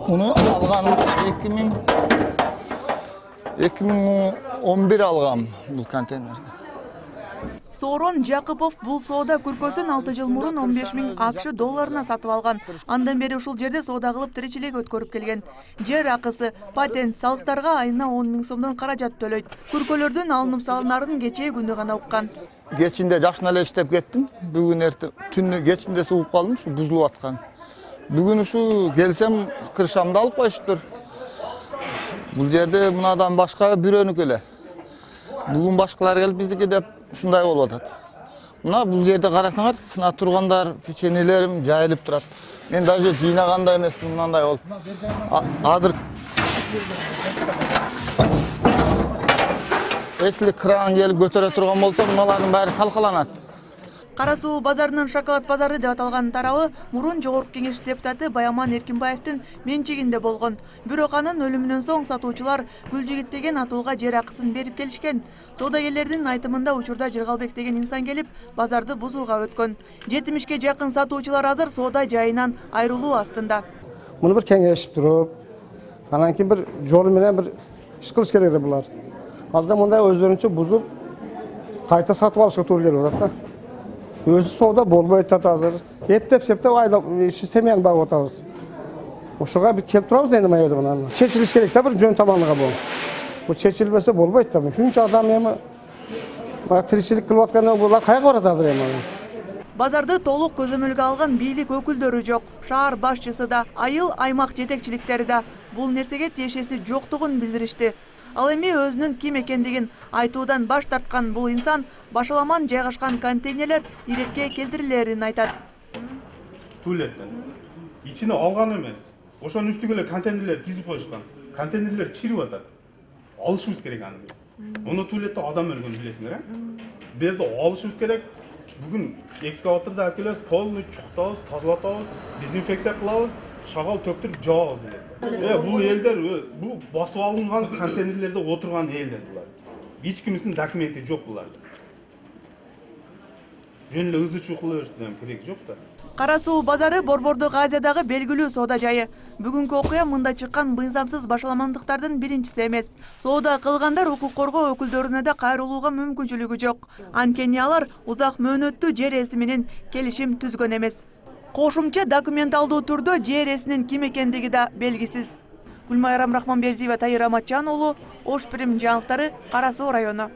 Bunu alğanım 2011 alğam bu konteynerdi. Сорон Жакупов бул соода күркөсүн 6 жыл мурун 15.000 АКШ долларына сатып алган. Андан бери ушул жерде соода кылып тиричилик өткөрүп келген. Жер акысы, патент, салыктарга айына 10.000 сомдон каражат төлөйт. Күркөлөрдүн алынып салынарын кечээ күнү гана уккан. Кечинде жакшына эле иштеп кеттим. Бүгүн түнү кечинде сууп калдым, ушу бузулуп аткан. Бүгүн ушу келсем кыршамды алып коюштур. Бул жерде мунадан башка бирөөнүкү эле. Бүгүн башкалар келип биздики деп ушундай болуп атат. Мына бул жерде карасаңар, сына тургандар, печенелерим жайылып турат. Мен даже жыйнагандай эмесмин, мындай болуп. Азыр эсли кран келип көтөрө турган болсо, мыналардын баары талкаланат. Кара Суу базарынын шоколад базары деп аталган тарабы мурун Жогорку Кеңеш депутаты Баяман Эркинбаевдин менчигинде болгон. Бирок анын өлүмүнөн соң сатуучулар Гүлжигит деген атуулга жер акысын берип келишкен. Соодагерлердин айтымында учурда Жыргалбек деген инсан келип базарды бузууга өткөн. 70-ке жакын сатуучулар азыр соода жайынан айрылуу астында. Муну бир кеңешип туруп, анан кийин бир жолу менен бир иш кылыш керек эле булар. Азыр мындай өздөрүнчө бузуп кайта сатып алышка туура келип атат да. Өзü соода болбой атат азыр. Эптеп айлап семьяны багып атабыз. Ошуга бир келип турабыз энди мына жерде. Чечилиш керек да бир жөн таманга бул. Бу чечилбесе болбойт да. Шунча адам эми тиричилик кылып атканда булар кайга барат азыр эми. Базарды толук көзөмөлгө алган бийлик өкүлдөрү жок. Шаар башчысы да, айыл аймак жетекчиликтери да бул нерсеге тиешеси жоктугун билдиришти. Ал эми өзүнүн ким экендигин айтуудан баш тарткан бул инсан башаламан жайгашкан контейнерлер иретке келтирилерин айтат. Туалеттен ичине алган эмес. Ошонун үстүгө эле контейнерлер тизип коюшкан. Контейнерлер чирип атат. Алышыбыз керек аны биз. Муну туалетте адам өлгөн билесиңер, э? Бу жерде алышыбыз керек. Бүгүн экскаваторду алып келебиз, полный чуктабыз, тазалатабыз, дезинфекция кылабыз, шагал төктүрүп жабабыз эле. Бул элдер, бул басып алынган контейнерлерде отурган элдер булар. Эч кимдин документи жок буларда. Жөн эле ызы чуу кыла бериштерин кереги жок да. Кара Суу базары Борбордук Азиядагы белгилүү соода жайы. Бүгүнкү окуя мында чыккан мыйзамсыз башаламандыктардын биринчиси эмес. Соода кылгандар укук коргоо өкүлдөрүнө да кайрылууга мүмкүнчүлүгү жок. Анткени алар узак мөөнөттүү жер ээси менен келишим түзгөн эмес. Кошумча документалдуу түрдө жер ээсинин ким экендиги да белгисиз. Гүлмайрам Рахманбердиева, Тайыр Аматжан уулу, Ош Пирим жаңылыктары, Кара Суу району.